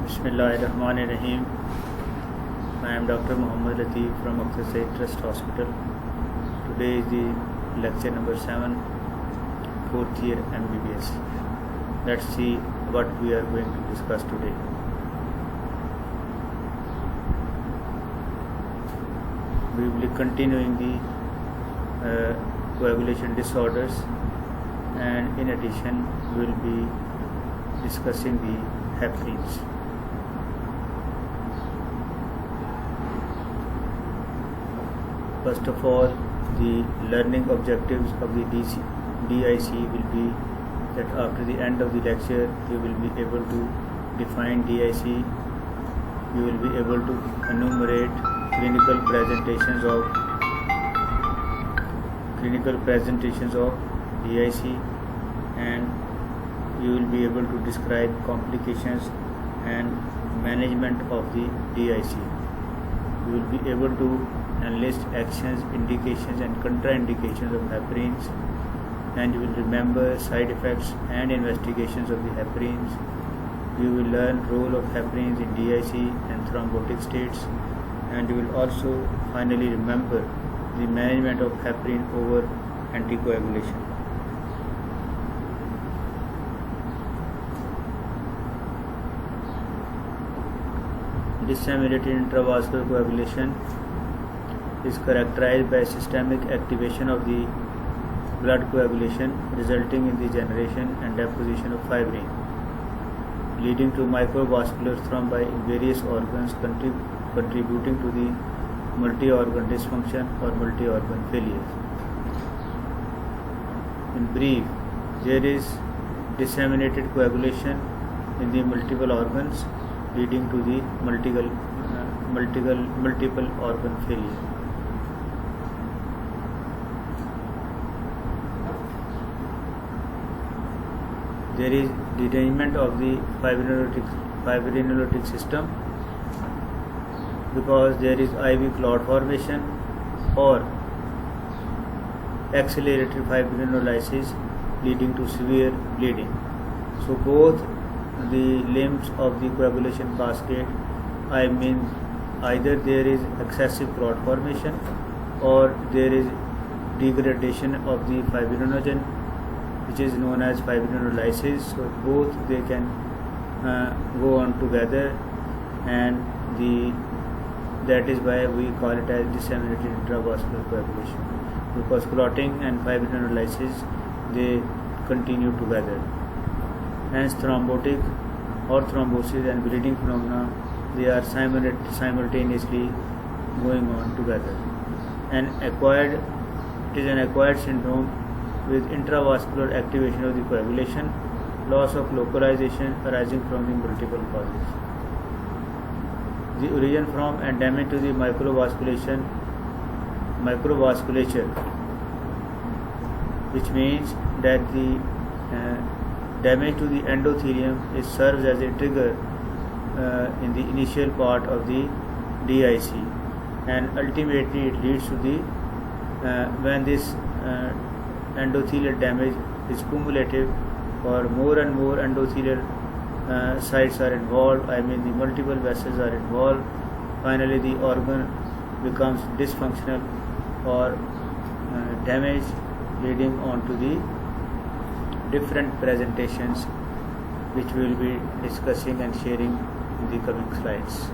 Bismillahirrahmanirrahim. I am Dr. Muhammad Latif from Akhtar Said Trust Hospital. Today is the lecture number 7, 4th year MBBS. Let's see what we are going to discuss today. We will be continuing the coagulation disorders, and in addition we will be discussing the heparins. First of all, the learning objectives of the DIC will be that after the end of the lecture you will be able to define DIC, you will be able to enumerate clinical presentations of DIC, and you will be able to describe complications and management of the DIC. You will be able to enlist actions, indications and contraindications of heparins, and you will remember side effects and investigations of the heparins. You will learn role of heparins in DIC and thrombotic states, and you will also finally remember the management of heparin over anticoagulation. Disseminated intravascular coagulation is characterized by systemic activation of the blood coagulation, resulting in the generation and deposition of fibrin, leading to microvascular thrombi in various organs, contributing to the multi-organ dysfunction or multi-organ failure. In brief, there is disseminated coagulation in the multiple organs, leading to the multiple organ failure. There is derangement of the fibrinolytic system because there is IV clot formation or accelerated fibrinolysis, leading to severe bleeding. So both the limbs of the coagulation cascade, either there is excessive clot formation or there is degradation of the fibrinogen, which is known as fibrinolysis. So both they can go on together, and that is why we call it as disseminated intravascular coagulation, because clotting and fibrinolysis they continue together. Hence thrombotic or thrombosis and bleeding phenomena, they are simultaneously going on together. It is an acquired syndrome with intravascular activation of the coagulation, loss of localization arising from the multiple causes. The origin from and damage to the microvasculature, which means that the damage to the endothelium serves as a trigger in the initial part of the DIC, and ultimately it leads to the when this endothelial damage is cumulative, or more and more endothelial sites are involved, the multiple vessels are involved, finally the organ becomes dysfunctional or damaged, leading on to the different presentations which we will be discussing and sharing in the coming slides.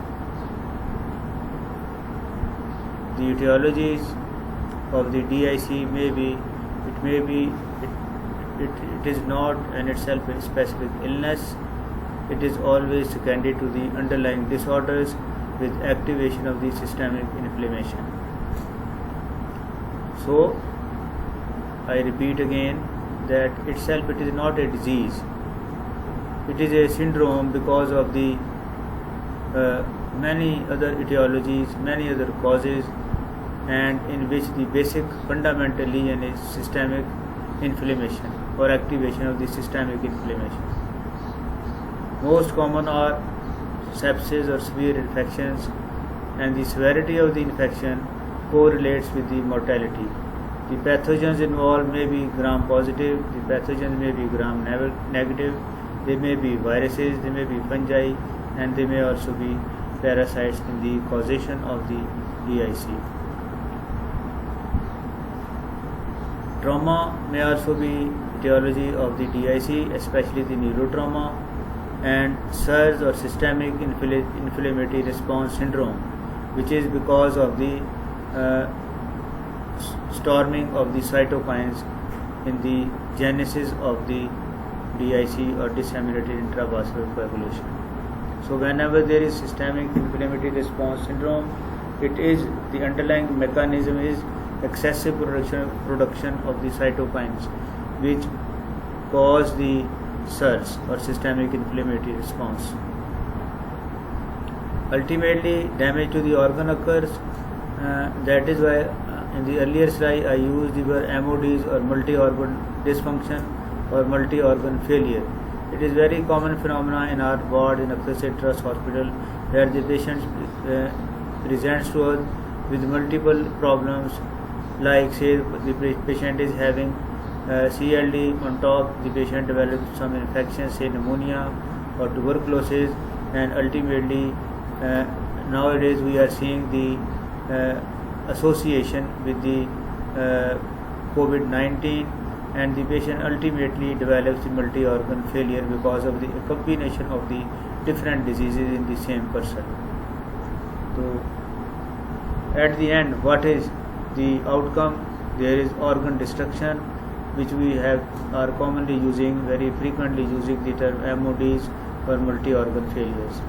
The etiologies of the DIC it is not in itself a specific illness. It is always secondary to the underlying disorders with activation of the systemic inflammation. So I repeat again that itself it is not a disease. It is a syndrome because of the many other etiologies, many other causes, and in which the basic fundamental lesion is systemic inflammation or activation of the systemic inflammation. Most common are sepsis or severe infections, and the severity of the infection correlates with the mortality. The pathogens involved may be gram positive, the pathogens may be gram negative, they may be viruses, they may be fungi, and they may also be parasites in the causation of the DIC. Trauma may also be etiology of the DIC, especially the neurotrauma and surge or systemic inflammatory response syndrome, which is because of the storming of the cytokines in the genesis of the DIC or disseminated intravascular coagulation. So whenever there is systemic inflammatory response syndrome, it is the underlying mechanism is excessive production of the cytokines, which cause the surge or systemic inflammatory response. Ultimately, damage to the organ occurs. That is why in the earlier slide I used the word MODs or multi-organ dysfunction or multi-organ failure. It is very common phenomena in our ward in Access Trust Hospital, where the patient presents to us with multiple problems, like say the patient is having CLD, on top the patient develops some infection, say pneumonia or tuberculosis, and ultimately nowadays we are seeing the association with the COVID-19, and the patient ultimately develops the multi-organ failure because of the combination of the different diseases in the same person. So at the end, what is the outcome? There is organ destruction, which we are commonly using, very frequently using the term MODs or multi-organ failures.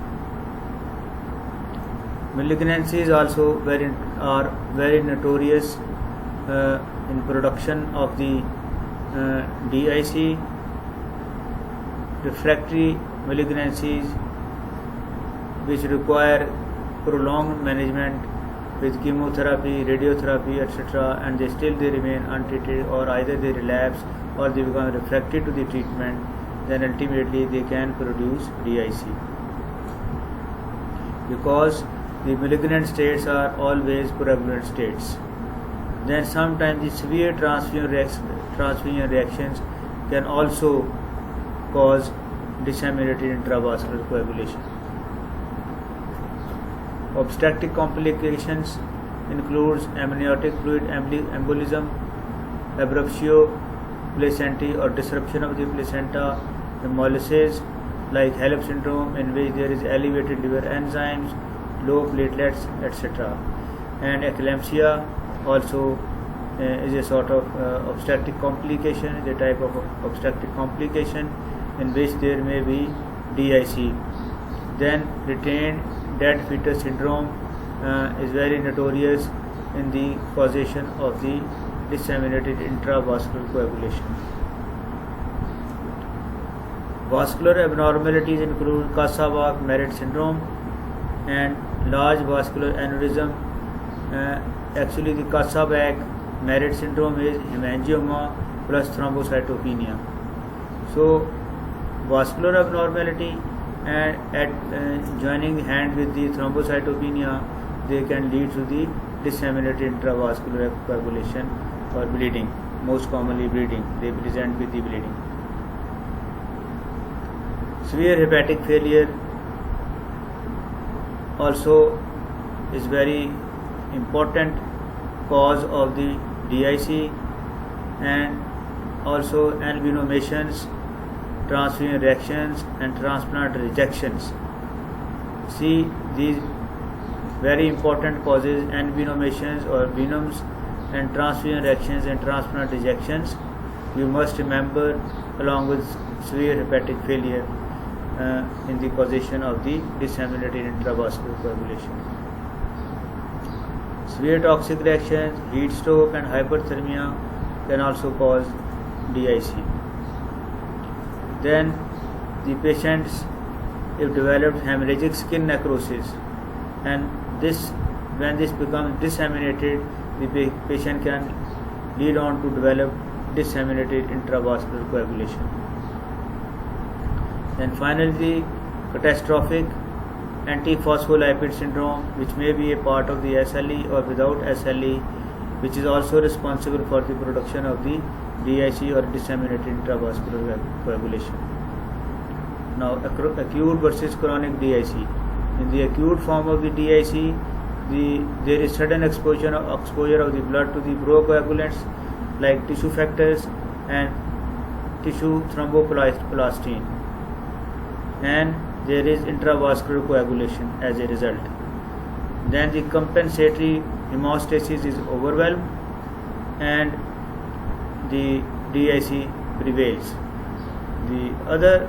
Malignancies also are very notorious in production of the DIC. Refractory malignancies which require prolonged management with chemotherapy, radiotherapy, etc., and they remain untreated, or either they relapse or they become refractory to the treatment, then ultimately they can produce DIC. Because the malignant states are always coagulant states. Then sometimes the severe transfusion reactions can also cause disseminated intravascular coagulation. Obstetric complications includes amniotic fluid embolism, abruptio placentae or disruption of the placenta, hemolysis like HELLP syndrome, in which there is elevated liver enzymes, low platelets, etc. And eclampsia also is a sort of obstetric complication, is a type of obstetric complication in which there may be DIC. Then retained dead fetus syndrome is very notorious in the causation of the disseminated intravascular coagulation. Vascular abnormalities include Kasabach-Merritt syndrome and large vascular aneurysm. Actually, the Kasabach-Merritt syndrome is hemangioma plus thrombocytopenia. So, vascular abnormality and joining hand with the thrombocytopenia, they can lead to the disseminated intravascular coagulation or bleeding, most commonly bleeding. They present with the bleeding. Severe hepatic failure also is very important cause of the DIC, and also albinomations, transfusion reactions and transplant rejections. See, these very important causes, albinomations or venoms, and transfusion reactions and transplant rejections, you must remember along with severe hepatic failure in the causation of the disseminated intravascular coagulation. Severe toxic reactions, heat stroke and hyperthermia can also cause DIC. Then the patients have developed hemorrhagic skin necrosis, and when this becomes disseminated, the patient can lead on to develop disseminated intravascular coagulation. Then finally, catastrophic antiphospholipid syndrome, which may be a part of the SLE or without SLE, which is also responsible for the production of the DIC or disseminated intravascular coagulation. Now, acute versus chronic DIC. In the acute form of the DIC, there is sudden exposure of the blood to the procoagulants like tissue factors and tissue thromboplastin, and there is intravascular coagulation as a result. Then the compensatory hemostasis is overwhelmed and the DIC prevails. The other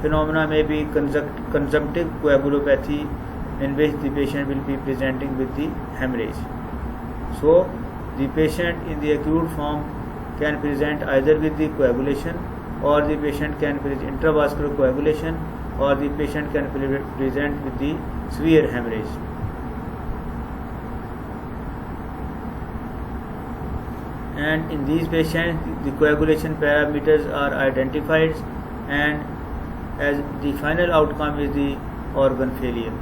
phenomena may be consumptive coagulopathy, in which the patient will be presenting with the hemorrhage. So, the patient in the acute form can present either with the coagulation, or the patient can present intravascular coagulation, or the patient can present with the severe hemorrhage. And in these patients, the coagulation parameters are identified, and as the final outcome is the organ failure.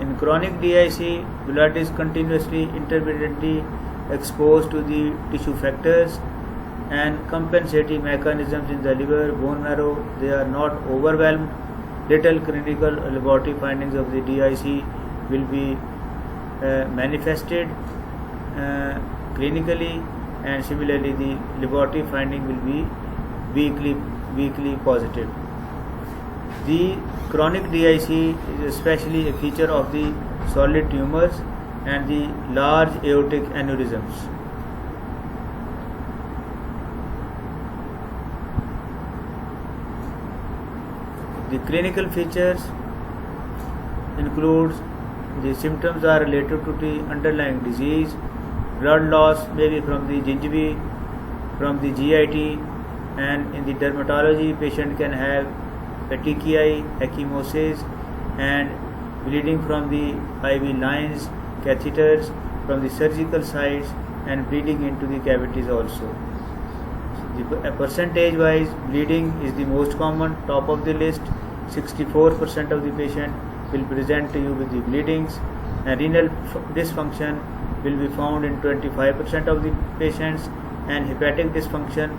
In chronic DIC, blood is continuously intermittently exposed to the tissue factors and compensatory mechanisms in the liver, bone marrow. They are not overwhelmed. Little clinical laboratory findings of the DIC will be manifested clinically, and similarly the laboratory finding will be weakly positive. The chronic DIC is especially a feature of the solid tumors and the large aortic aneurysms. The clinical features includes the symptoms are related to the underlying disease. Blood loss may be from the gingiva, from the GIT, and in the dermatology, patient can have petechiae, ecchymosis, and bleeding from the IV lines, catheters, from the surgical sites, and bleeding into the cavities also. Percentage-wise, bleeding is the most common, top of the list. 64% of the patient will present to you with the bleedings, and renal dysfunction will be found in 25% of the patients, and hepatic dysfunction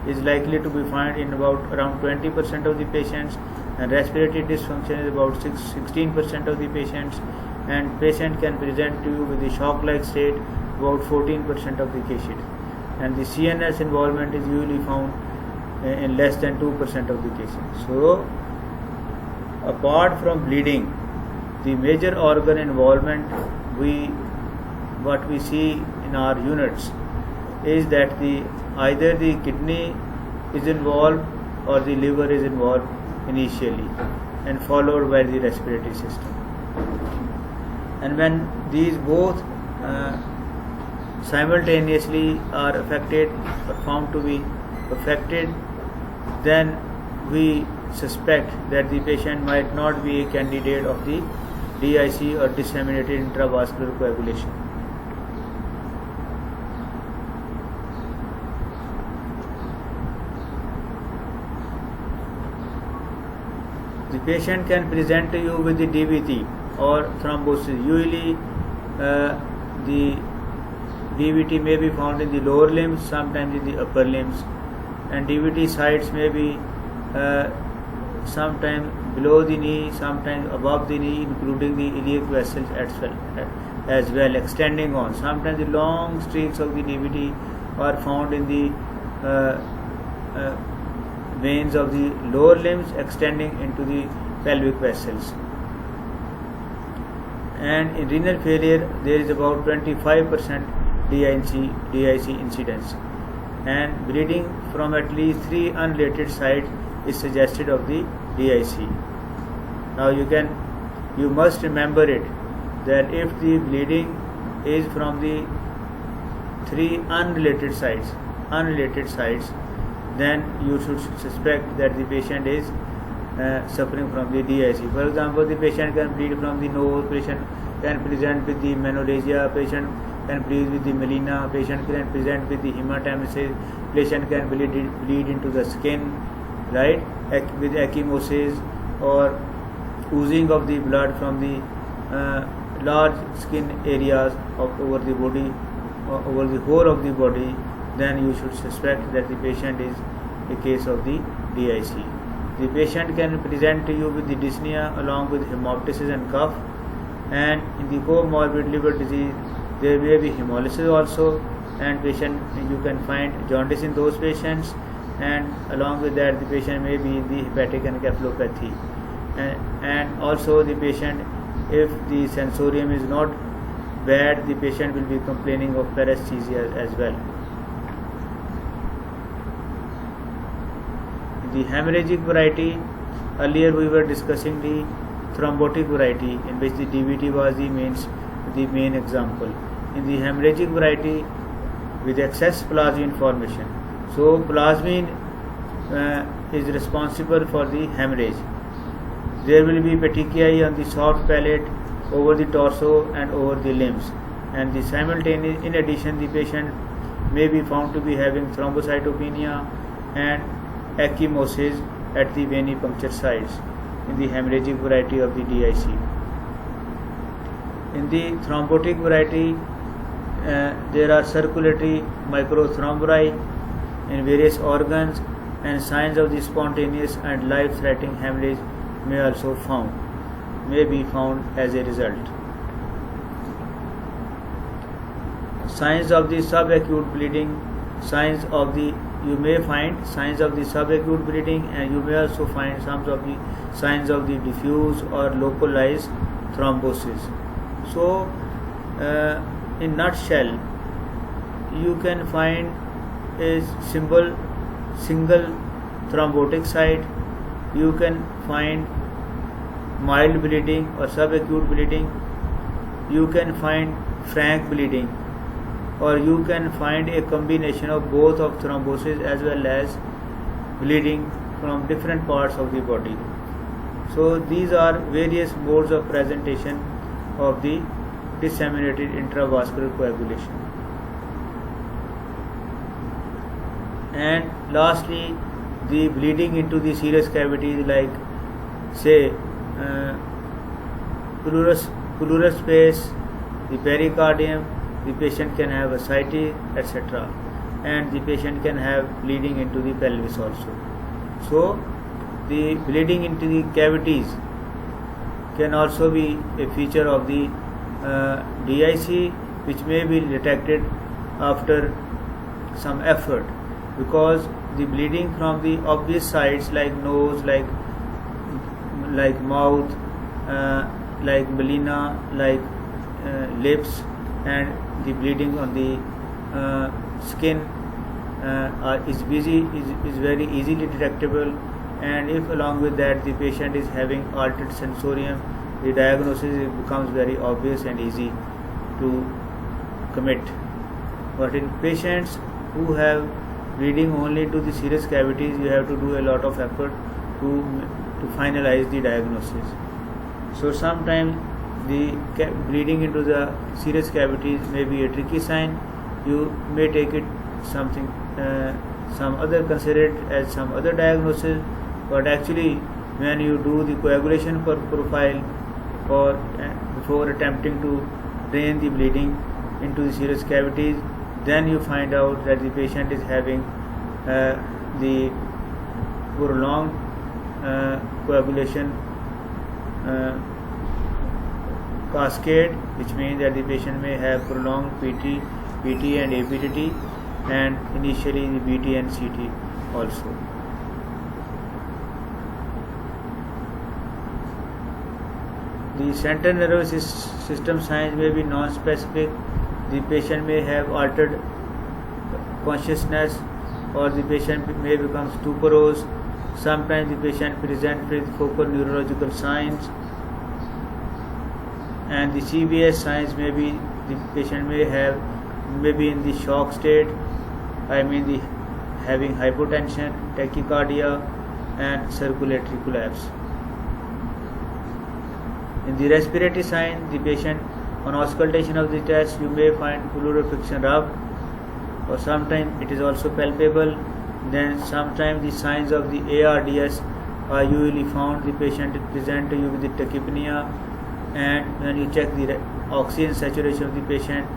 is likely to be found in around 20% of the patients, and respiratory dysfunction is about 16% of the patients, and patient can present to you with the shock-like state about 14% of the cases, and the CNS involvement is usually found in less than 2% of the cases. So, apart from bleeding, the major organ involvement what we see in our units is that either the kidney is involved or the liver is involved initially, and followed by the respiratory system. And when these both simultaneously are affected or found to be affected, then we suspect that the patient might not be a candidate of the DIC or disseminated intravascular coagulation. The patient can present to you with the DVT or thrombosis. Usually the DVT may be found in the lower limbs, sometimes in the upper limbs, and DVT sites may be sometimes below the knee, sometimes above the knee, including the iliac vessels as well, extending on. Sometimes the long streaks of the DVT are found in the veins of the lower limbs, extending into the pelvic vessels. And in renal failure, there is about 25% DIC incidence, and bleeding from at least 3 unrelated sites is suggested of the DIC. Now you must remember it that if the bleeding is from the 3 unrelated sites, then you should suspect that the patient is suffering from the DIC. For example, the patient can bleed from the nose, patient can present with the menorrhagia, patient can bleed with the melena, patient can present with the hematemesis, patient can bleed into the skin, right, with ecchymosis or oozing of the blood from the large skin areas over the body, over the whole of the body. Then you should suspect that the patient is a case of the DIC. The patient can present to you with the dyspnea along with hemoptysis and cough, and in the comorbid liver disease there may be hemolysis also, and you can find jaundice in those patients, and along with that the patient may be in the hepatic encephalopathy, and also the patient, if the sensorium is not bad, the patient will be complaining of paresthesia as well. The hemorrhagic variety, earlier we were discussing the thrombotic variety in which the DVT was the main example. In the hemorrhagic variety with excess plasmin formation, so plasmin is responsible for the hemorrhage. There will be petechiae on the soft palate, over the torso and over the limbs, and the simultaneous, in addition, the patient may be found to be having thrombocytopenia and ecchymosis at the venipuncture sites in the hemorrhagic variety of the DIC. In the thrombotic variety, there are circulatory microthrombi in various organs, and signs of the spontaneous and life-threatening hemorrhage may be found as a result. Signs of the subacute bleeding, you may find signs of the subacute bleeding, and you may also find some of the signs of the diffuse or localized thrombosis. So, in nutshell, you can find a single thrombotic site, you can find mild bleeding or subacute bleeding, you can find frank bleeding, or you can find a combination of both of thrombosis as well as bleeding from different parts of the body. So these are various modes of presentation of the disseminated intravascular coagulation. And lastly, the bleeding into the serous cavities, like say pleural space, the pericardium, the patient can have ascites, etc., and the patient can have bleeding into the pelvis also. So the bleeding into the cavities can also be a feature of the DIC, which may be detected after some effort, because the bleeding from the obvious sites like nose, like mouth, like melena, like lips, and the bleeding on the skin is very easily detectable. And if along with that the patient is having altered sensorium, the diagnosis becomes very obvious and easy to commit. But in patients who have bleeding only to the serous cavities, you have to do a lot of effort to finalize the diagnosis. So sometimes the bleeding into the serous cavities may be a tricky sign. You may take it consider it as some other diagnosis, but actually when you do the coagulation profile or before attempting to drain the bleeding into the serous cavities, then you find out that the patient is having the prolonged coagulation cascade, which means that the patient may have prolonged PT and APTT, and initially the BT and CT also. The central nervous system signs may be non-specific. The patient may have altered consciousness, or the patient may become stuporous. Sometimes the patient presents with focal neurological signs, and the CVS signs may be the patient may be in the shock state. I mean the having hypotension, tachycardia, and circulatory collapse. In the respiratory sign, the patient on auscultation of the chest, you may find pleural friction rub, or sometimes it is also palpable. Then sometimes the signs of the ARDS are usually found. The patient present to you with the tachypnea, and when you check the oxygen saturation of the patient,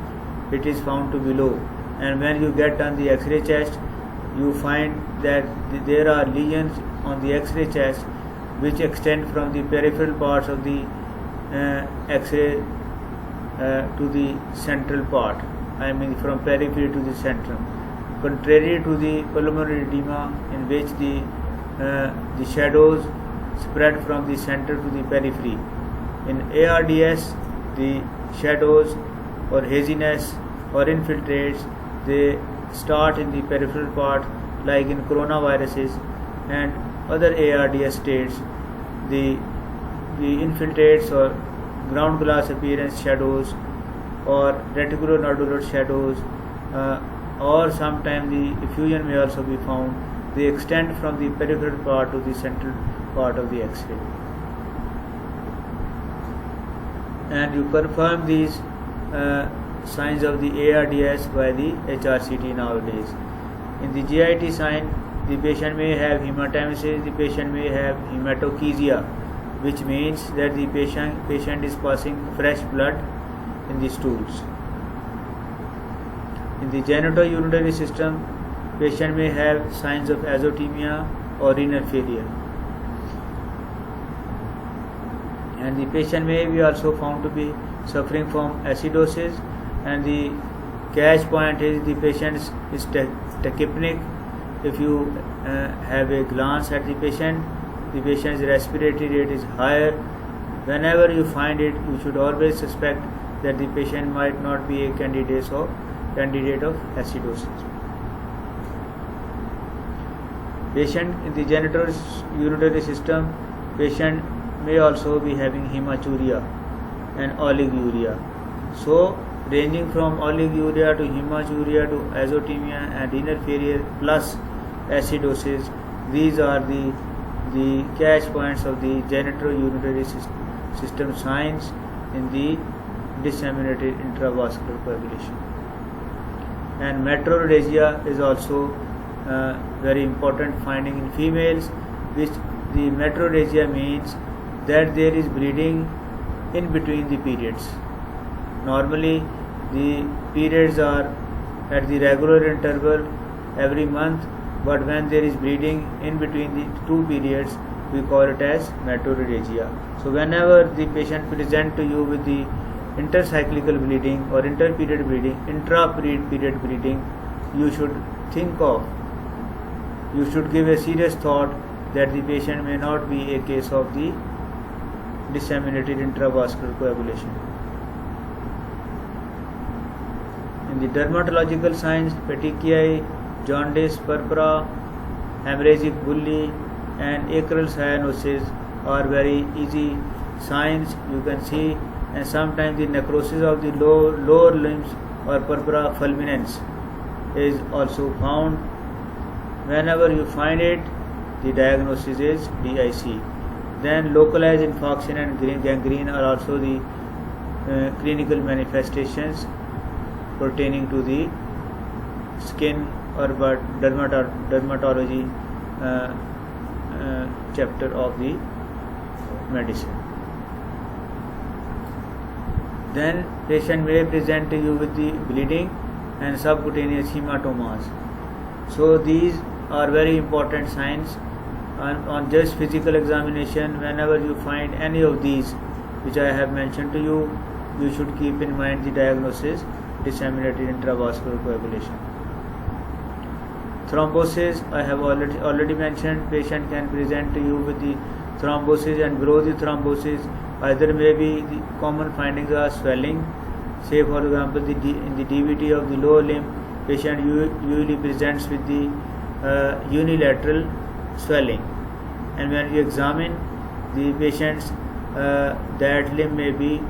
it is found to be low. And when you get on the X-ray chest, you find that there are lesions on the X-ray chest which extend from the peripheral parts of the X-ray to the central part, I mean from periphery to the centrum, contrary to the pulmonary edema in which the shadows spread from the center to the periphery. In ARDS, the shadows or haziness or infiltrates, they start in the peripheral part, like in coronaviruses and other ARDS states. The infiltrates or ground glass appearance shadows or reticulonodular shadows, or sometimes the effusion may also be found. They extend from the peripheral part to the central part of the X-ray. And you confirm these signs of the ARDS by the HRCT nowadays. In the GIT sign, the patient may have hematemesis, the patient may have hematochezia, which means that the patient is passing fresh blood in the stools. In the genitourinary system, patient may have signs of azotemia or renal failure. And the patient may be also found to be suffering from acidosis, and the catch point is the patient is tachypnic. If you have a glance at the patient's respiratory rate is higher. Whenever you find it, you should always suspect that the patient might not be a candidate of acidosis. Patient in the genitourinary system, patient may also be having hematuria and oliguria. So, ranging from oliguria to hematuria to azotemia and renal failure plus acidosis, these are the catch points of the genitourinary system signs in the disseminated intravascular coagulation. And metrorrhagia is also very important finding in females, which the metrorrhagia means that there is bleeding in between the periods. Normally the periods are at the regular interval every month, but when there is bleeding in between the two periods, we call it as metrorrhagia. So whenever the patient presents to you with the intercyclical bleeding or interperiod bleeding, intra-period bleeding, you should give a serious thought that the patient may not be a case of the disseminated intravascular coagulation. In the dermatological signs, petechiae, jaundice, purpura, hemorrhagic bulli and acral cyanosis are very easy signs you can see, and sometimes the necrosis of the lower limbs or purpura fulminans is also found. Whenever you find it, the diagnosis is DIC. Then localized infarction and gangrene are also the clinical manifestations pertaining to the skin or dermatology chapter of the medicine. Then patient may present to you with the bleeding and subcutaneous hematomas. So these are very important signs. On just physical examination, whenever you find any of these which I have mentioned to you, you should keep in mind the diagnosis: disseminated intravascular coagulation. Thrombosis, I have already mentioned. Patient can present to you with the thrombosis, and below the thrombosis either maybe the common findings are swelling. Say for example, in the DVT of the lower limb, patient usually presents with the unilateral swelling, and when you examine the patient's that limb may be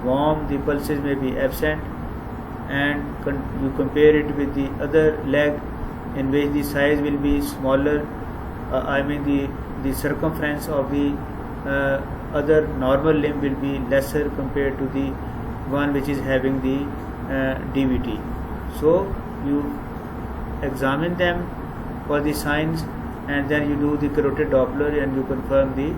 warm, the pulses may be absent, and you compare it with the other leg in which the size will be smaller, the circumference of the other normal limb will be lesser compared to the one which is having the DVT. So you examine them for the signs, and then you do the carotid Doppler and you confirm the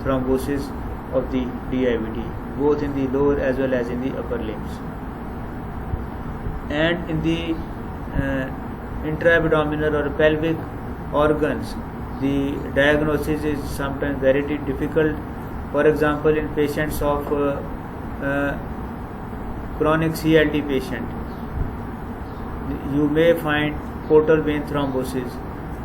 thrombosis of the DIVT, both in the lower as well as in the upper limbs. And in the intra-abdominal or pelvic organs, the diagnosis is sometimes very difficult. For example, in patients of chronic CLD patient, you may find portal vein thrombosis,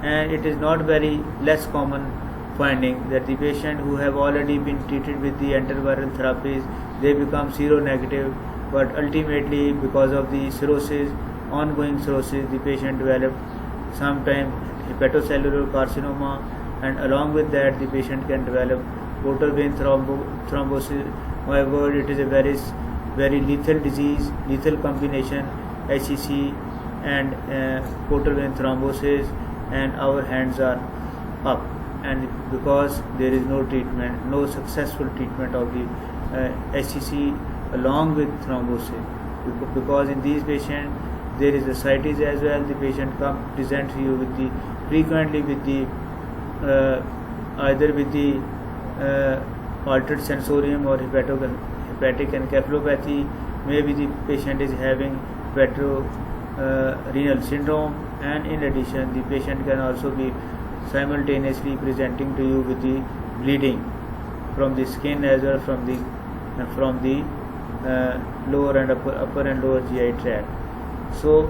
and it is not very less common finding that the patient who have already been treated with the antiviral therapies, they become seronegative, but ultimately because of the cirrhosis, ongoing cirrhosis, the patient developed sometimes hepatocellular carcinoma, and along with that the patient can develop portal vein thrombosis. However, it is a very lethal disease, lethal combination, HCC and portal vein thrombosis, and our hands are up. And because there is no treatment, no successful treatment of the HCC along with thrombosis, because in these patients there is ascites as well. The patient presents you with the frequently with the either with the altered sensorium or hepatic encephalopathy. Maybe the patient is having renal syndrome, and in addition the patient can also be simultaneously presenting to you with the bleeding from the skin as well from the lower and upper and lower GI tract. So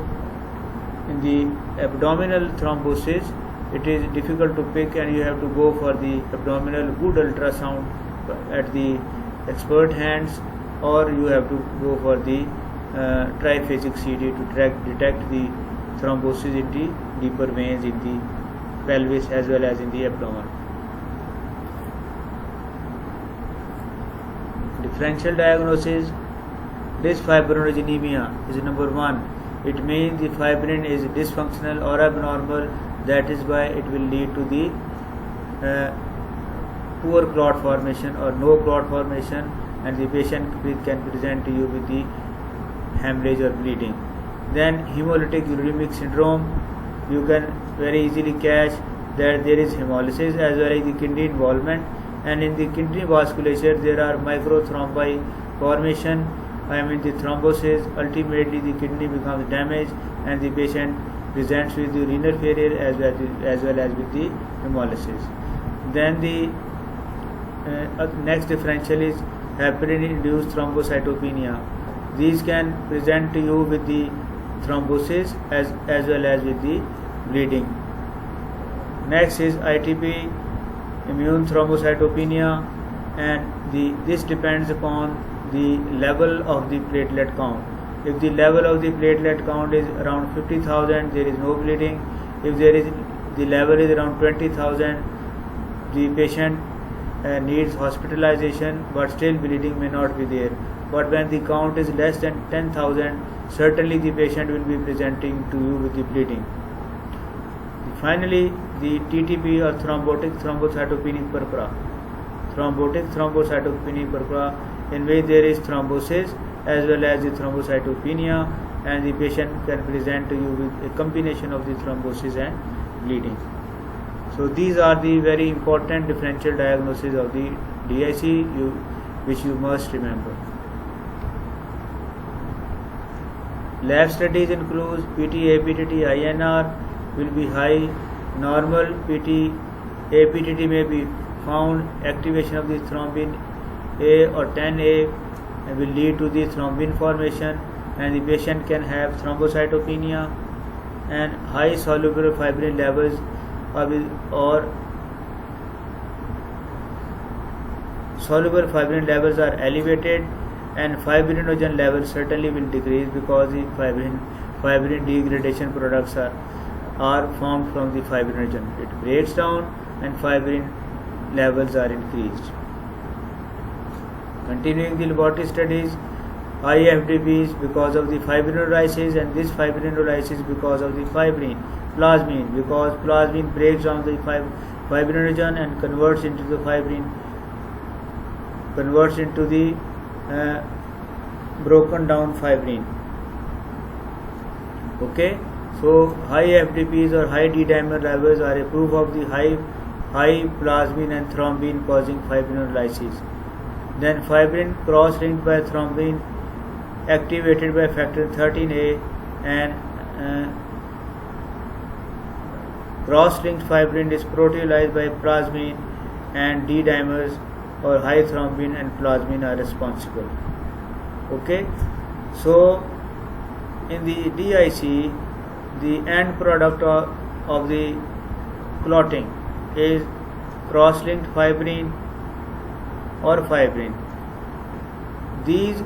in the abdominal thrombosis, it is difficult to pick, and you have to go for the abdominal good ultrasound at the expert hands, or you have to go for the triphasic CD to detect the thrombosis in the deeper veins in the pelvis as well as in the abdomen. Differential diagnosis. Dysfibrinogenemia is number 1. It means the fibrin is dysfunctional or abnormal. That is why it will lead to the poor clot formation or no clot formation, and the patient can present to you with the hemorrhage or bleeding. Then hemolytic uremic syndrome, you can very easily catch that there is hemolysis as well as the kidney involvement, and in the kidney vasculature there are microthrombi formation. The thrombosis. Ultimately the kidney becomes damaged, and the patient presents with the renal failure as well as with the hemolysis. Then the next differential is heparin-induced thrombocytopenia. These can present to you with the thrombosis as well as with the bleeding. Next is ITP, immune thrombocytopenia, and this depends upon the level of the platelet count. If the level of the platelet count is around 50,000, there is no bleeding. If the level is around 20,000, the patient needs hospitalization, but still bleeding may not be there. But when the count is less than 10,000, certainly the patient will be presenting to you with the bleeding. Finally, the TTP or thrombotic thrombocytopenic purpura. Thrombotic thrombocytopenic purpura, in which there is thrombosis as well as the thrombocytopenia, and the patient can present to you with a combination of the thrombosis and bleeding. So these are the very important differential diagnosis of the DIC which you must remember. Lab studies include PT, APTT, INR will be high. Normal PT, APTT may be found. Activation of the thrombin A or 10A will lead to the thrombin formation, and the patient can have thrombocytopenia, and high soluble fibrin levels or soluble fibrin levels are elevated, and fibrinogen levels certainly will decrease because the fibrin degradation products are formed from the fibrinogen. It breaks down and fibrin levels are increased. Continuing the laboratory studies, high FDPs because of the fibrinolysis, and this fibrinolysis because of the plasmin, because plasmin breaks down the fibrinogen and converts into the broken down fibrin. Okay, so high FDPs or high D-dimer levels are a proof of the high plasmin and thrombin causing fibrinolysis. Then fibrin cross-linked by thrombin activated by factor 13A, and Cross-linked fibrin is proteolyzed by plasmin, and D-dimers or high thrombin and plasmin are responsible. Okay, so in the DIC, the end product of the clotting is cross-linked fibrin or fibrin. These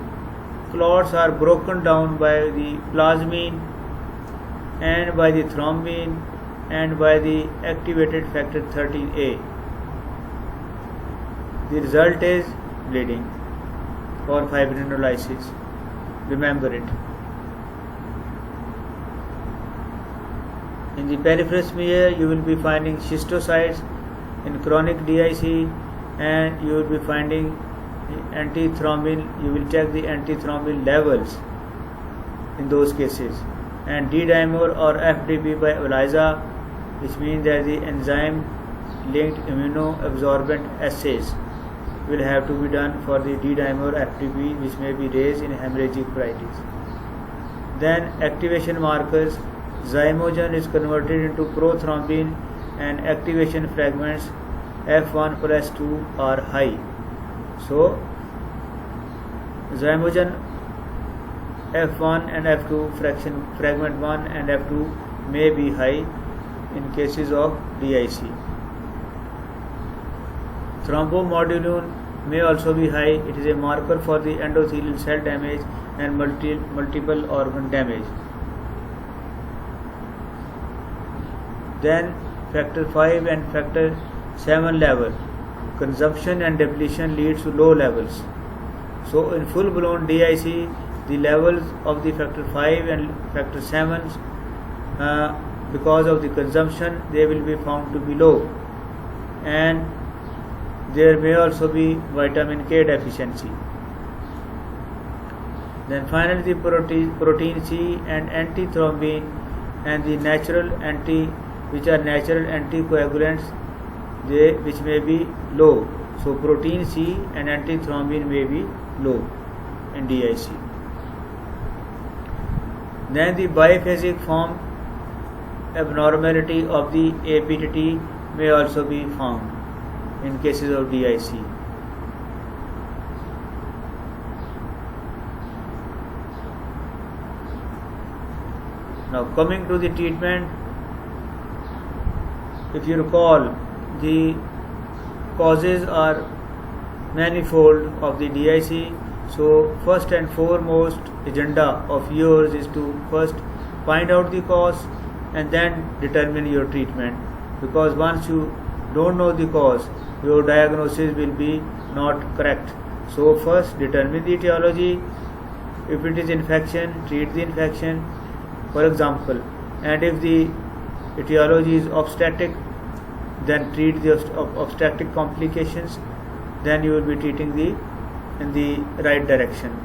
clots are broken down by the plasmin and by the thrombin and by the activated factor 13A. The result is bleeding or fibrinolysis. Remember it. In the peripheral smear, you will be finding schistocytes in chronic DIC, and you will be finding antithrombin. You will check the antithrombin levels in those cases, and D-dimer or FDP by ELISA, which means that the enzyme-linked immunoabsorbent assays will have to be done for the D-dimer FDP, which may be raised in hemorrhagic pruritus. Then activation markers. Zymogen is converted into prothrombin, and activation fragments F1 plus 2 are high. So zymogen F1 and F2 fragment 1 and F2 may be high in cases of DIC. Thrombomodulin may also be high. It is a marker for the endothelial cell damage and multiple organ damage. Then factor 5 and factor 7 level consumption and depletion leads to low levels. So in full blown DIC, the levels of the factor 5 and factor 7 because of the consumption, they will be found to be low, and there may also be vitamin K deficiency. Then finally the protein C and antithrombin and the which are natural anticoagulants, which may be low. So protein C and antithrombin may be low in DIC. Then the biphasic form abnormality of the APTT may also be found in cases of DIC. Now coming to the treatment, if you recall, the causes are manifold of the DIC. So first and foremost agenda of yours is to first find out the cause and then determine your treatment, because once you don't know the cause, your diagnosis will be not correct. So first determine the etiology. If it is infection, treat the infection, for example, and if the etiology is obstetric, then treat the obstetric complications. Then you will be treating in the right direction.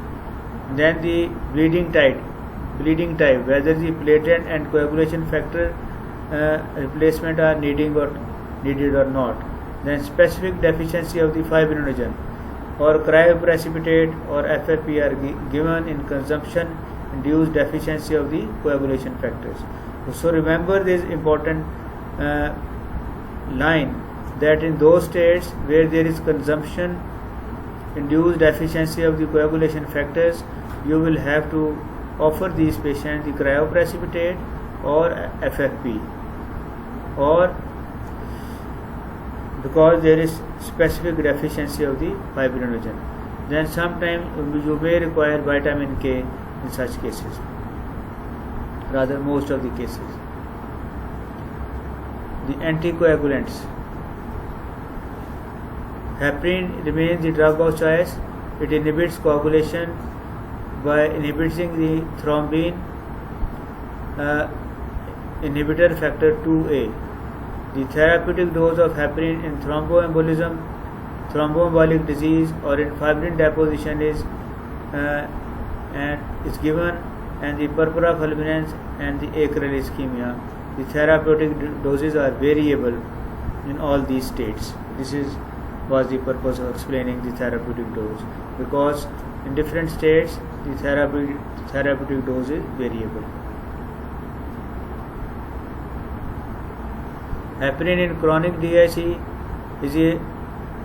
Then the bleeding type, whether the platelet and coagulation factor replacement are needed or not. Then specific deficiency of the fibrinogen or cryoprecipitate or FFP are given in consumption induced deficiency of the coagulation factors. So remember this important line, that in those states where there is consumption induced deficiency of the coagulation factors, you will have to offer these patients the cryoprecipitate or FFP, or because there is specific deficiency of the fibrinogen. Then sometimes you may require vitamin K in such cases, rather most of the cases. The anticoagulants. Heparin remains the drug of choice. It inhibits coagulation by inhibiting the thrombin inhibitor factor 2A. The therapeutic dose of heparin in thromboembolism, thromboembolic disease, or in fibrin deposition is given, and the purpura fulminans and the acral ischemia. The therapeutic doses are variable in all these states. This was the purpose of explaining the therapeutic dose, because in different states the therapeutic dose is variable. Heparin in chronic DIC is a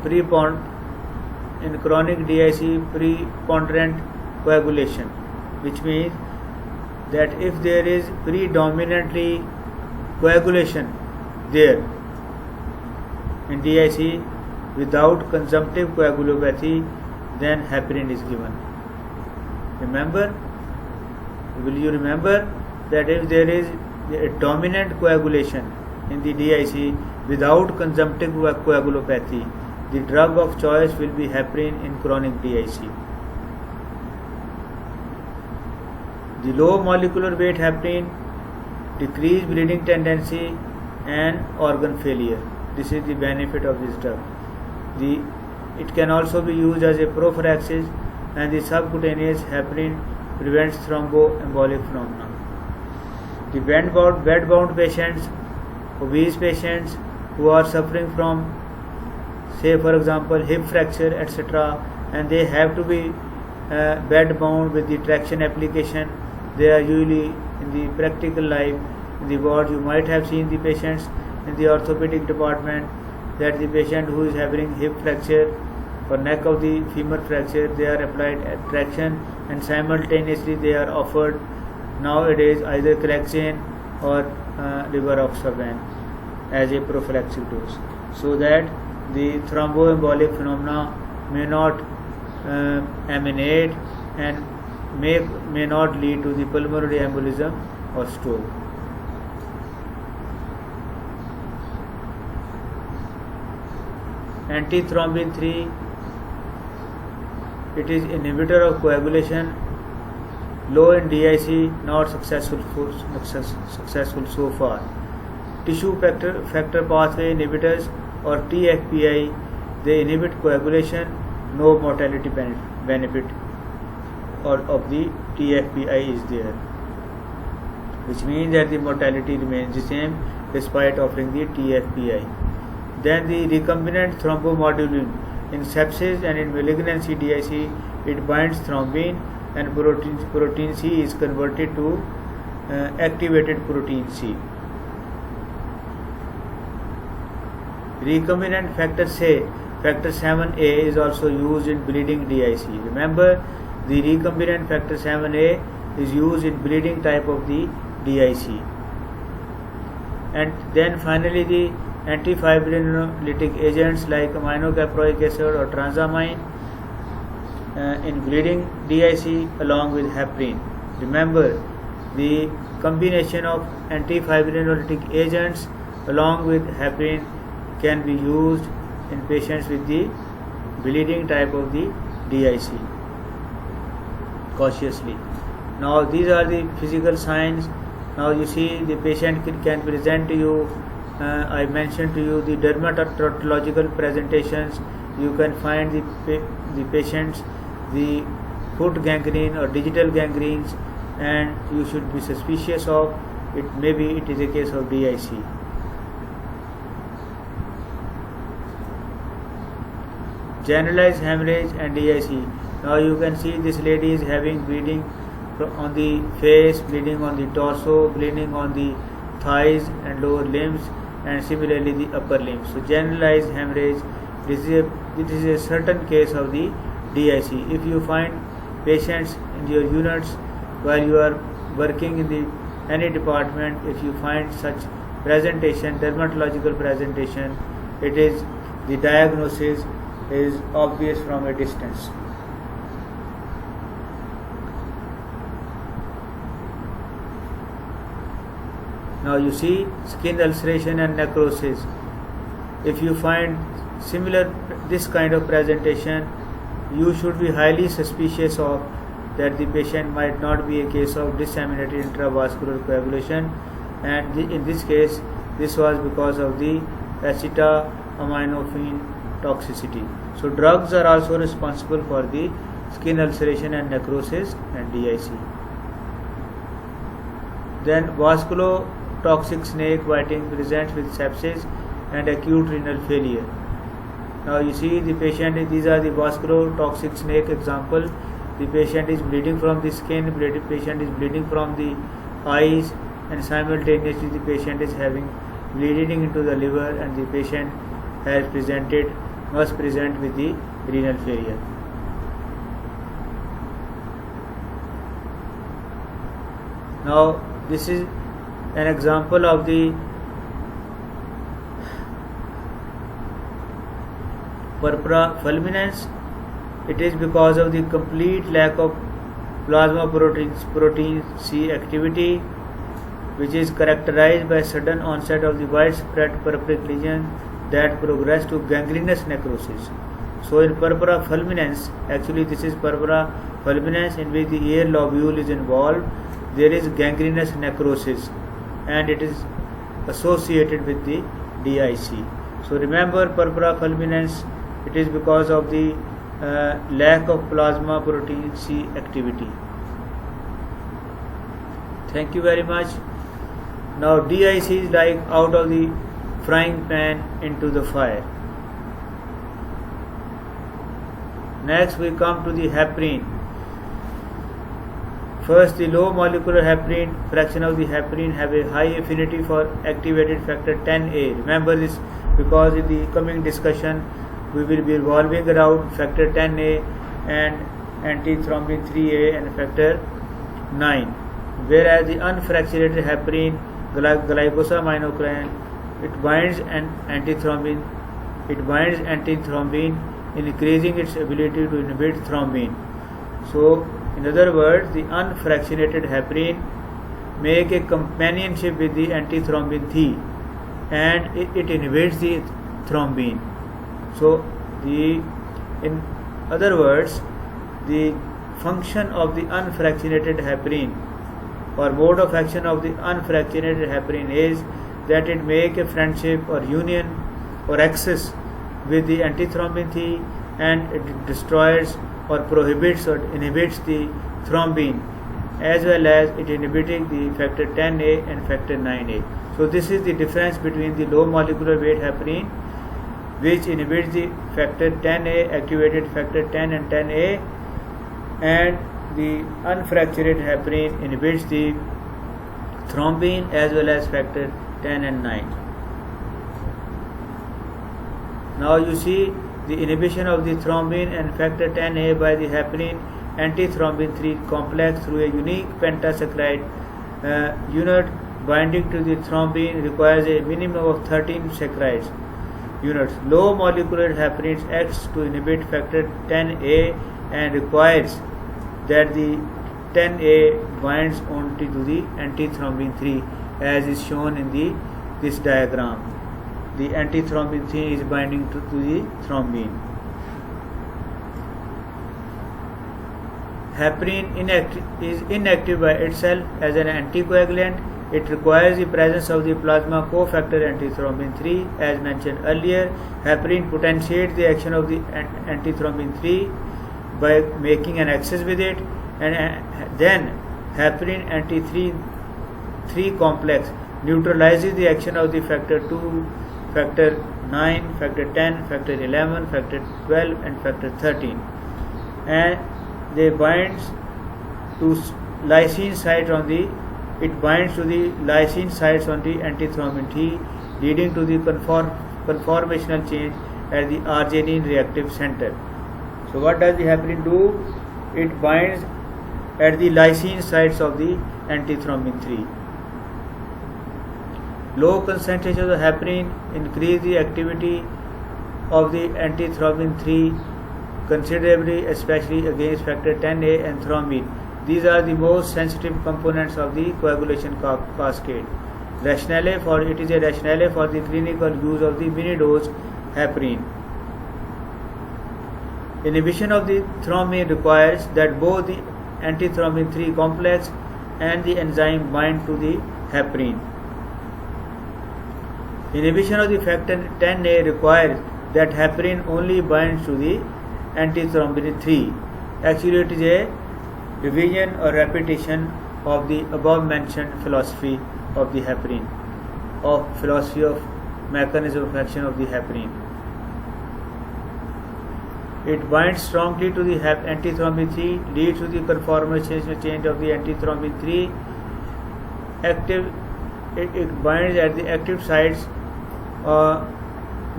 preponderant coagulation, which means that if there is predominantly coagulation there in DIC without consumptive coagulopathy, then heparin is given. Will you remember that if there is a dominant coagulation in the DIC without consumptive coagulopathy, the drug of choice will be heparin in chronic DIC. The low molecular weight heparin decrease bleeding tendency and organ failure. This is the benefit of this drug. It can also be used as a prophylaxis, and the subcutaneous heparin prevents thromboembolic phenomena. The bed-bound patients, obese patients who are suffering from, say for example, hip fracture, etc., and they have to be bed-bound with the traction application. They are usually in the practical life, in the ward, you might have seen the patients in the orthopedic department, that the patient who is having hip fracture or neck of the femur fracture, they are applied traction, and simultaneously they are offered nowadays either Clexane or rivaroxaban as a prophylactic dose, so that the thromboembolic phenomena may not emanate and may not lead to the pulmonary embolism or stroke. Antithrombin 3, it is inhibitor of coagulation, low in DIC, not successful so far. Tissue factor pathway inhibitors or TFPI, they inhibit coagulation, no mortality benefit of the TFPI is there, which means that the mortality remains the same despite offering the TFPI. Then the recombinant thrombomodulin in sepsis and in malignancy DIC, it binds thrombin, and protein C is converted to activated protein C. Recombinant factor 7A is also used in bleeding DIC. Remember, the recombinant factor 7A is used in bleeding type of the DIC. And then finally the antifibrinolytic agents like aminocaproic acid or transamine in bleeding DIC along with heparin. Remember, the combination of antifibrinolytic agents along with heparin can be used in patients with the bleeding type of the DIC. Cautiously. Now these are the physical signs. Now you see the patient can present to you, I mentioned to you the dermatological presentations. You can find the patients the foot gangrene or digital gangrenes, and you should be suspicious of it. Maybe it is a case of DIC. Generalized hemorrhage and DIC. Now you can see this lady is having bleeding on the face, bleeding on the torso, bleeding on the thighs and lower limbs, and similarly the upper limbs. So generalized hemorrhage, this is a certain case of the DIC. If you find patients in your units while you are working in any department, if you find such presentation, dermatological presentation, it is the diagnosis is obvious from a distance. Now you see skin ulceration and necrosis. If you find this kind of presentation, you should be highly suspicious of that the patient might not be a case of disseminated intravascular coagulation, and in this case this was because of the acetaminophen toxicity. So drugs are also responsible for the skin ulceration and necrosis and DIC. Then vasculotoxic snake biting presents with sepsis and acute renal failure. Now you see the patient, these are the vasculotoxic snake example. The patient is bleeding from the skin, the patient is bleeding from the eyes, and simultaneously the patient is having bleeding into the liver, and the patient must present with the renal failure. Now this is an example of the purpura fulminans. It is because of the complete lack of plasma protein C activity, which is characterized by sudden onset of the widespread purpuric lesion that progress to gangrenous necrosis. So in purpura fulminans, actually this is purpura fulminans in which the air lobule is involved. There is gangrenous necrosis and it is associated with the DIC. So remember, purpura fulminans, it is because of the lack of plasma protein C activity. Thank you very much. Now DIC is like out of the frying pan into the fire. Next we come to the heparin. First, the low molecular heparin fraction of the heparin have a high affinity for activated factor 10A. Remember this because in the coming discussion we will be revolving around factor 10A and antithrombin 3A and factor 9. Whereas the unfractionated heparin, glycosaminoglycan, it binds antithrombin, increasing its ability to inhibit thrombin. So in other words, the unfractionated heparin make a companionship with the antithrombin T and it inhibits the thrombin. So in other words, the function of the unfractionated heparin or mode of action of the unfractionated heparin is that it make a friendship or union or access with the antithrombin T and it destroys or prohibits or inhibits the thrombin, as well as it inhibiting the factor 10A and factor 9A. So this is the difference between the low molecular weight heparin, which inhibits the factor 10A, activated factor 10 and 10A, and the unfractionated heparin inhibits the thrombin as well as factor 10 and 9. Now you see the inhibition of the thrombin and factor 10A by the heparin antithrombin 3 complex through a unique pentasaccharide unit binding to the thrombin requires a minimum of 13 saccharide units. Low molecular heparins acts to inhibit factor 10A and requires that the 10A binds only to the antithrombin 3 as is shown in this diagram. The antithrombin 3 is binding to the thrombin. Heparin is inactive by itself as an anticoagulant. It requires the presence of the plasma cofactor antithrombin 3 as mentioned earlier. Heparin potentiates the action of the antithrombin 3 by making an axis with it, and then heparin anti-3 complex neutralizes the action of the factor 2, factor 9, factor 10, factor 11, factor 12 and factor 13, and they binds to lysine sites on the antithrombin T, leading to the conformational change at the arginine reactive center. So what does the heparin do? It binds at the lysine sites of the antithrombin 3. Low concentration of the heparin increase the activity of the antithrombin 3 considerably, especially against factor 10A and thrombin. These are the most sensitive components of the coagulation cascade. It is a rationale for the clinical use of the mini-dose heparin. Inhibition of the thrombin requires that both the antithrombin 3 complex and the enzyme bind to the heparin. Inhibition of the factor 10A requires that heparin only binds to the antithrombin 3. Actually, it is a revision or repetition of the above mentioned philosophy of the heparin, of philosophy of mechanism of action of the heparin. It binds strongly to the antithrombin 3, leads to the conformational change of the antithrombin 3, it binds at the active sites.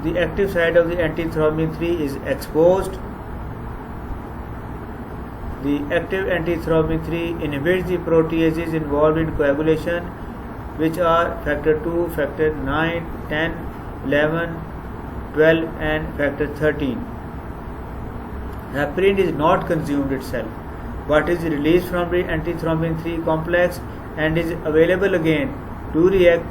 The active site of the antithrombin 3 is exposed. The active antithrombin 3 inhibits the proteases involved in coagulation, which are factor 2, factor 9, 10, 11, 12 and factor 13. Heparin is not consumed itself, but is released from the antithrombin 3 complex and is available again to react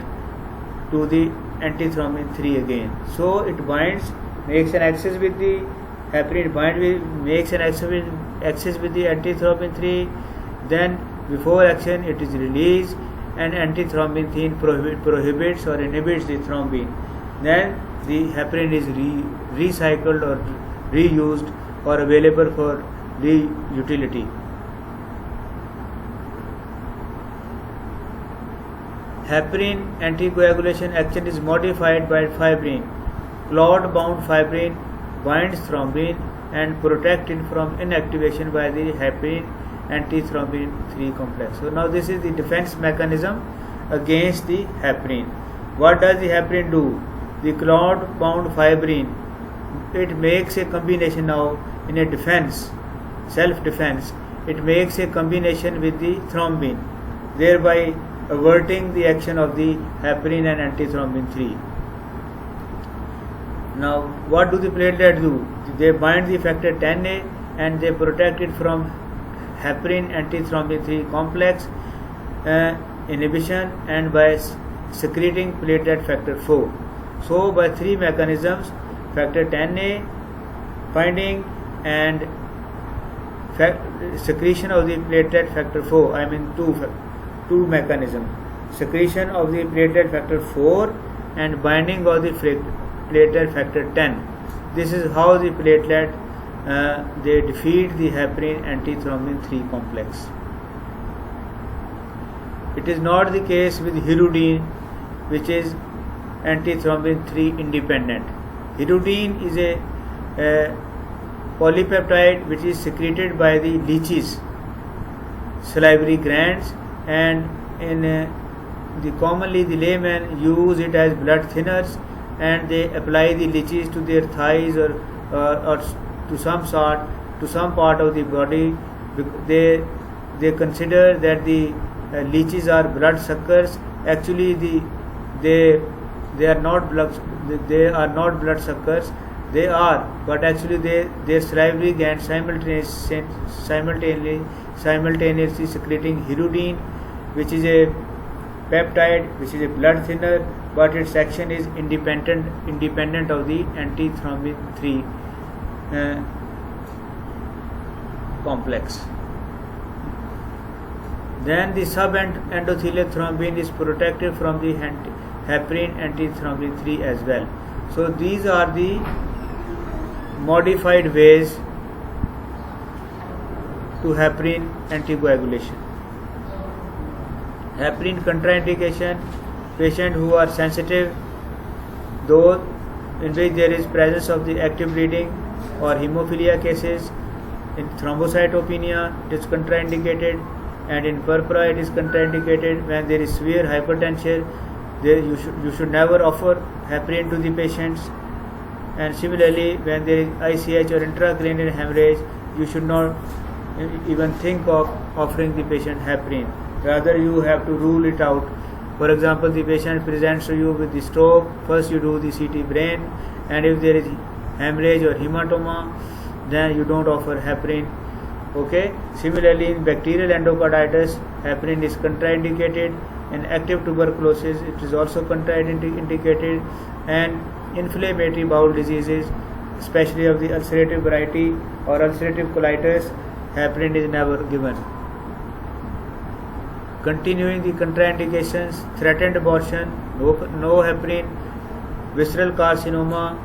to the antithrombin 3 again. So it binds, makes an axis with the heparin, makes an axis with the antithrombin 3, then before action it is released and antithrombin 3 prohibits or inhibits the thrombin. Then the heparin is recycled or reused or available for reutility. Heparin anticoagulation action is modified by fibrin. Clot-bound fibrin binds thrombin and protects it from inactivation by the heparin antithrombin 3 complex. So now this is the defense mechanism against the heparin. What does the heparin do? The clot-bound fibrin, it makes a combination now in a defense, self-defense. It makes a combination with the thrombin, thereby averting the action of the heparin and antithrombin 3. Now, what do the platelets do? They bind the factor 10A and they protect it from heparin antithrombin 3 complex inhibition and by secreting platelet factor 4. So, by three mechanisms, factor 10A binding and secretion of the platelet factor 4, I mean two mechanism, secretion of the platelet factor 4 and binding of the platelet factor 10. This is how the platelet they defeat the heparin antithrombin 3 complex. It is not the case with hirudine, which is antithrombin 3 independent. Hirudine is a polypeptide which is secreted by the leeches, salivary glands, and commonly the laymen use it as blood thinners, and they apply the leeches to their thighs or to some part of the body. They consider that the leeches are blood suckers. Actually, they are not blood suckers. They are, but actually their salivary glands simultaneously secreting hirudine, which is a peptide, which is a blood thinner, but its action is independent of the antithrombin 3 complex. Then the subendothelial thrombin is protected from the heparin antithrombin 3 as well. So these are the modified ways to heparin anticoagulation. Heparin contraindication: patients who are sensitive, those in which there is presence of the active bleeding or hemophilia cases. In thrombocytopenia it is contraindicated, and in purpura it is contraindicated. When there is severe hypertension, you should never offer heparin to the patients. And similarly, when there is ICH or intracranial hemorrhage, you should not even think of offering the patient heparin. Rather, you have to rule it out. For example, the patient presents to you with the stroke. First you do the CT brain, and if there is hemorrhage or hematoma, then you don't offer heparin. Okay. Similarly, in bacterial endocarditis, heparin is contraindicated. In active tuberculosis, it is also contraindicated, and inflammatory bowel diseases, especially of the ulcerative variety or ulcerative colitis, heparin is never given. Continuing the contraindications: threatened abortion, no heparin; visceral carcinoma,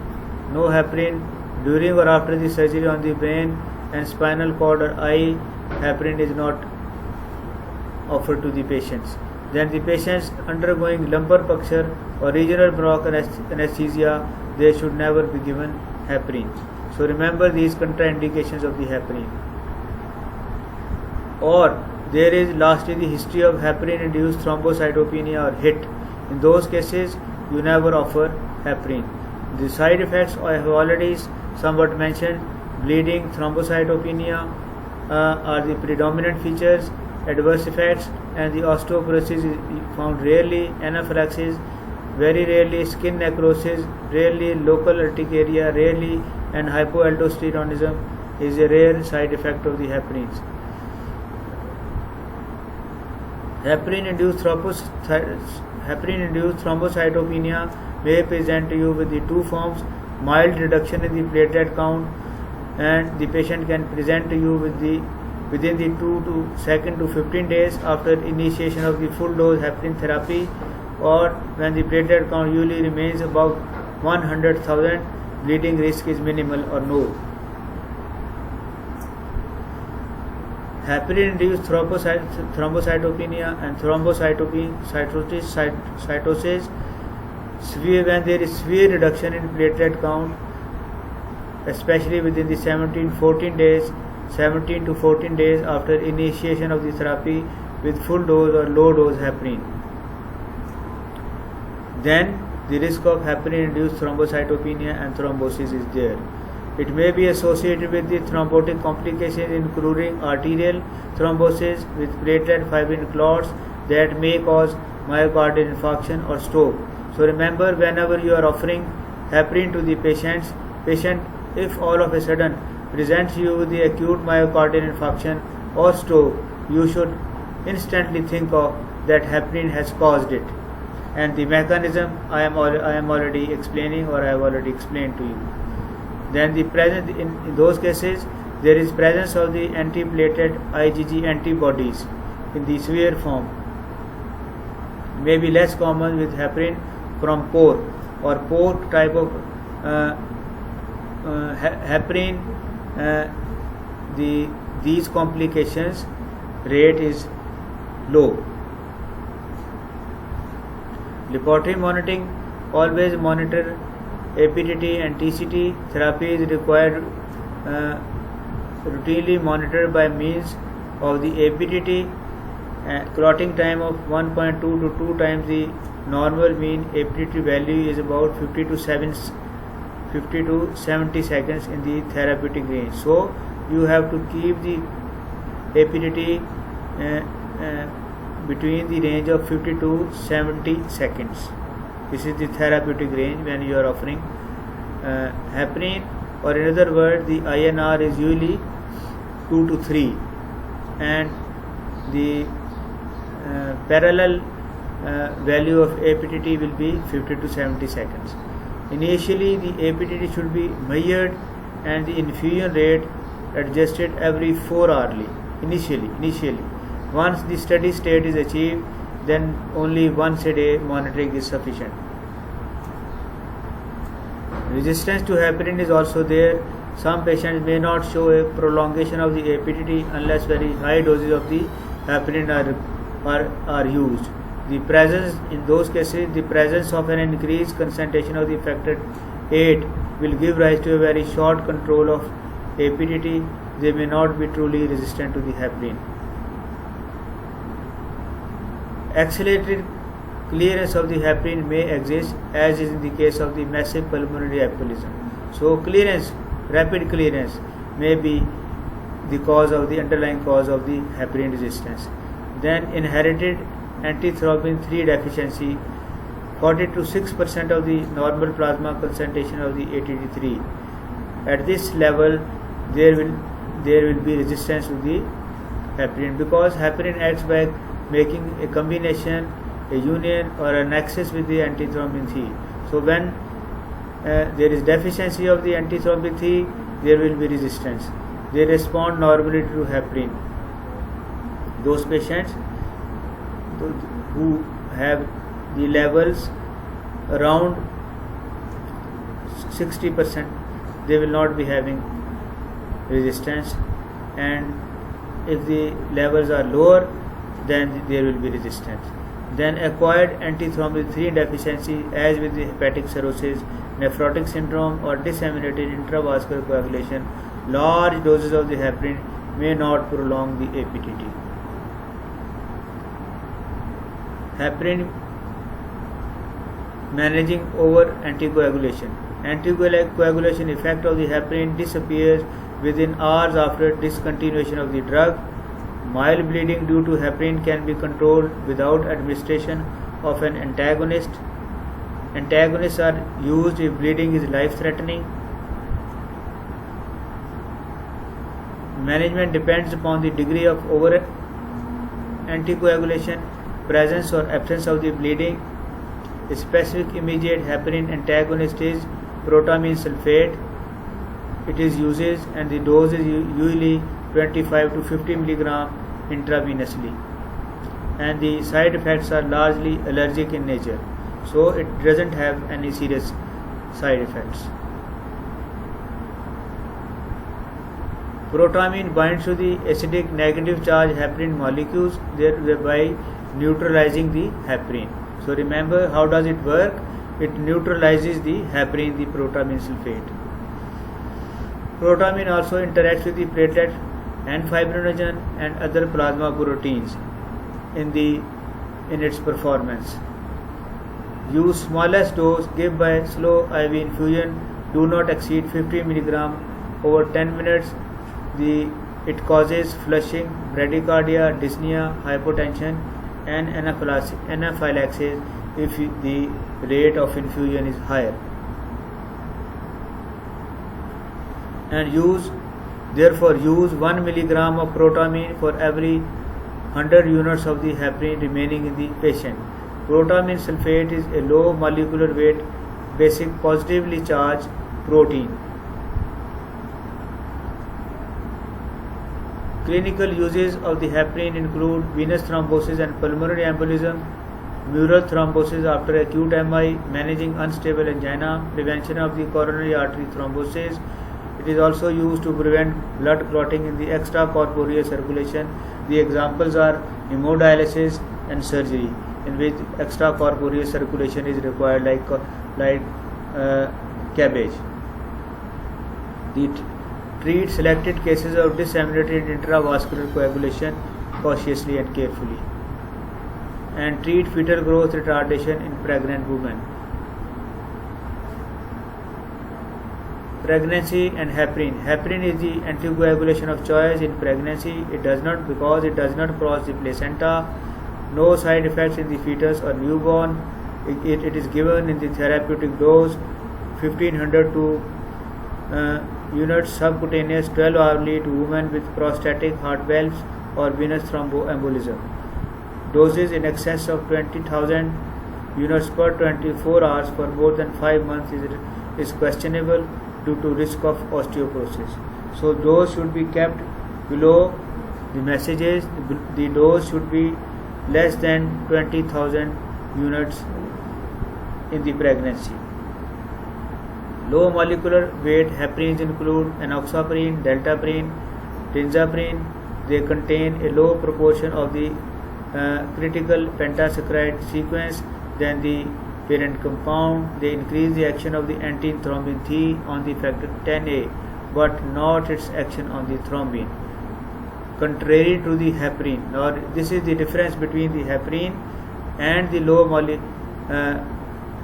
no heparin; during or after the surgery on the brain and spinal cord or eye, heparin is not offered to the patients. Then the patients undergoing lumbar puncture or regional block anesthesia, they should never be given heparin. So remember these contraindications of the heparin. Or there is lastly the history of heparin induced thrombocytopenia or HIT. In those cases, you never offer heparin. The side effects I have already somewhat mentioned. Bleeding, thrombocytopenia are the predominant features. Adverse effects and the osteoporosis is found rarely. Anaphylaxis, very rarely. Skin necrosis, rarely. Local urticaria, rarely. And hypoaldosteronism is a rare side effect of the heparins. Heparin-induced thrombocytopenia may present to you with the two forms: mild reduction in the platelet count, and the patient can present to you with within the 2 to 15 days after initiation of the full dose heparin therapy, or when the platelet count usually remains above 100,000, bleeding risk is minimal or no. Heparin-induced thrombocytopenia and thrombocytosis, when there is severe reduction in platelet count, especially within the 17 to 14 days after initiation of the therapy with full dose or low dose heparin, then the risk of heparin-induced thrombocytopenia and thrombosis is there. It may be associated with the thrombotic complications including arterial thrombosis with platelet fibrin clots that may cause myocardial infarction or stroke. So remember, whenever you are offering heparin to the patient, if all of a sudden presents you with the acute myocardial infarction or stroke, you should instantly think of that heparin has caused it. And the mechanism I am already explaining, or I have already explained to you. Then the presence in those cases, there is presence of the antiplatelet IgG antibodies in the severe form. May be less common with heparin from pore or pore type of heparin. These complications rate is low. Laboratory monitoring, always monitor APTT and TCT. Therapy is required routinely monitored by means of the APTT. Clotting time of 1.2 to 2 times the normal mean APTT value is about 50 to 70 seconds in the therapeutic range. So you have to keep the APTT between the range of 50 to 70 seconds. This is the therapeutic range when you are offering heparin, or in other words, the INR is usually 2 to 3, and the parallel value of APTT will be 50 to 70 seconds. Initially, the APTT should be measured and the infusion rate adjusted every 4 hourly. Initially. Once the steady state is achieved, then only once a day monitoring is sufficient. Resistance to heparin is also there. Some patients may not show a prolongation of the APTT unless very high doses of the heparin are used. In those cases, the presence of an increased concentration of the factor 8 will give rise to a very short control of APTT. They may not be truly resistant to the heparin. Accelerated clearance of the heparin may exist, as is in the case of the massive pulmonary embolism. So rapid clearance may be the underlying cause of the heparin resistance. Then inherited antithrombin 3 deficiency, 40 to 6% of the normal plasma concentration of the ATD3. At this level, there will be resistance to the heparin, because heparin acts by making a combination, a union or a nexus with the antithrombin 3. So when there is deficiency of the antithrombin 3, there will be resistance. They respond normally to heparin. Those patients who have the levels around 60%, they will not be having resistance, and if the levels are lower, then there will be resistance. Then acquired antithrombin 3 deficiency, as with the hepatic cirrhosis, nephrotic syndrome or disseminated intravascular coagulation, large doses of the heparin may not prolong the APTT. Heparin managing over anticoagulation. Anticoagulation effect of the heparin disappears within hours after discontinuation of the drug. Mild bleeding due to heparin can be controlled without administration of an antagonist. Antagonists are used if bleeding is life-threatening. Management depends upon the degree of over anticoagulation, presence or absence of the bleeding. A specific immediate heparin antagonist is protamine sulfate. It is uses and the dose is usually 25 to 50 mg intravenously, and the side effects are largely allergic in nature, so it doesn't have any serious side effects. Protamine binds to the acidic negative charge heparin molecules, thereby neutralizing the heparin. So remember, how does it work? It neutralizes the heparin, the protamine sulfate. Protamine also interacts with the platelet and fibrinogen and other plasma proteins in its performance. Use smallest dose, give by slow IV infusion, do not exceed 50 mg over 10 minutes. It causes flushing, bradycardia, dyspnea, hypotension and anaphylaxis if the rate of infusion is higher. And therefore use 1 mg of protamine for every 100 units of the heparin remaining in the patient. Protamine sulfate is a low molecular weight basic positively charged protein. Clinical uses of the heparin include venous thrombosis and pulmonary embolism, mural thrombosis after acute MI, managing unstable angina, prevention of the coronary artery thrombosis. It is also used to prevent blood clotting in the extracorporeal circulation. The examples are hemodialysis and surgery, in which extracorporeal circulation is required, like cabbage. Treat selected cases of disseminated intravascular coagulation cautiously and carefully. And treat fetal growth retardation in pregnant women. Pregnancy and heparin. Heparin is the anticoagulation of choice in pregnancy. Because it does not cross the placenta. No side effects in the fetus or newborn. It is given in the therapeutic dose 1500 to units subcutaneous 12 hourly to women with prostatic heart valves or venous thromboembolism. Doses in excess of 20,000 units per 24 hours for more than 5 months is questionable due to risk of osteoporosis. So dose should be kept below the messages. The dose should be less than 20,000 units in the pregnancy. Low molecular weight heparins include enoxaparin, deltaparin, tinzaparin. They contain a low proportion of the critical pentasaccharide sequence than the parent compound. They increase the action of the anti-thrombin T on the factor 10A, but not its action on the thrombin. Contrary to the heparin. Now this is the difference between the heparin and the low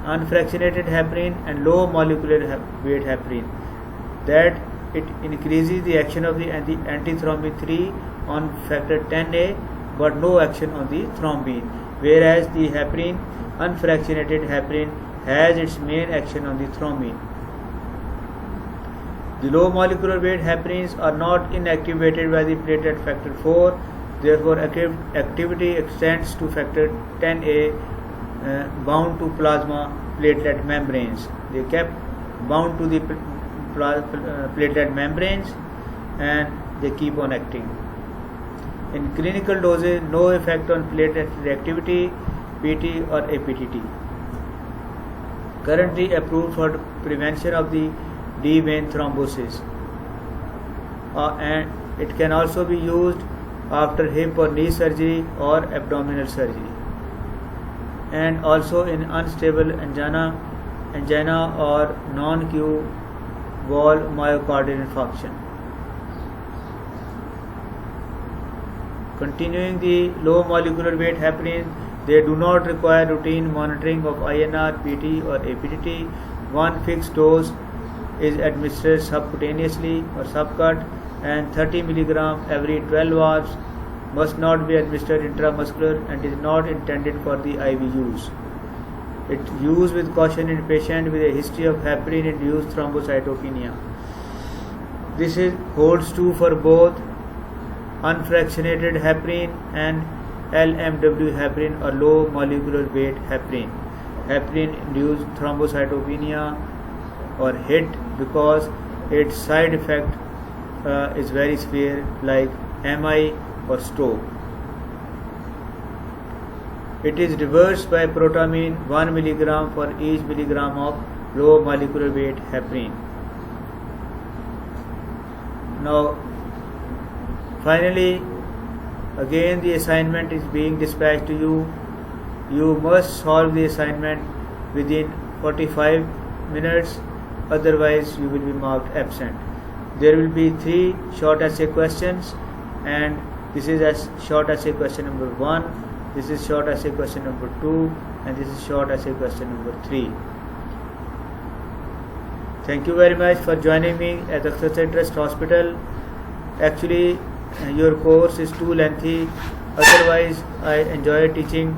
unfractionated heparin and low molecular weight heparin, that it increases the action of the anti-thrombin 3 on factor 10A but no action on the thrombin, whereas the heparin, unfractionated heparin, has its main action on the thrombin. The low molecular weight heparins are not inactivated by the platelet factor 4, therefore activity extends to factor 10A bound to plasma platelet membranes. They kept bound to the platelet membranes and they keep on acting. In clinical doses, no effect on platelet reactivity, PT or APTT. Currently approved for prevention of the deep vein thrombosis, and it can also be used after hip or knee surgery or abdominal surgery, and also in unstable angina or non-Q wall myocardial infarction. Continuing the low molecular weight heparin, They do not require routine monitoring of INR, PT or APTT. One fixed dose is administered subcutaneously or subcut, and 30 mg every 12 hours, must not be administered intramuscular and is not intended for the IV use. It used with caution in patient with a history of heparin-induced thrombocytopenia. This holds true for both unfractionated heparin and LMW heparin or low molecular weight heparin. Heparin-induced thrombocytopenia or HIT, because its side effect is very severe, like MI or stroke. It is reversed by protamine 1 mg for each milligram of low molecular weight heparin. Now, finally, again the assignment is being dispatched to you. You must solve the assignment within 45 minutes, otherwise you will be marked absent. There will be 3 short essay questions, and this is a short essay question number 1, this is short essay question number 2, and this is short essay question number 3. Thank you very much for joining me at Akhtar Trust Hospital. Actually, your course is too lengthy, otherwise I enjoy teaching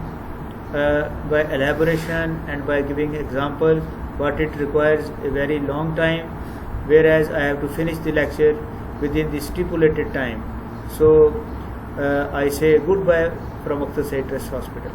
by elaboration and by giving example, but it requires a very long time, whereas I have to finish the lecture within the stipulated time. So I say goodbye from Akhtar Trust Hospital.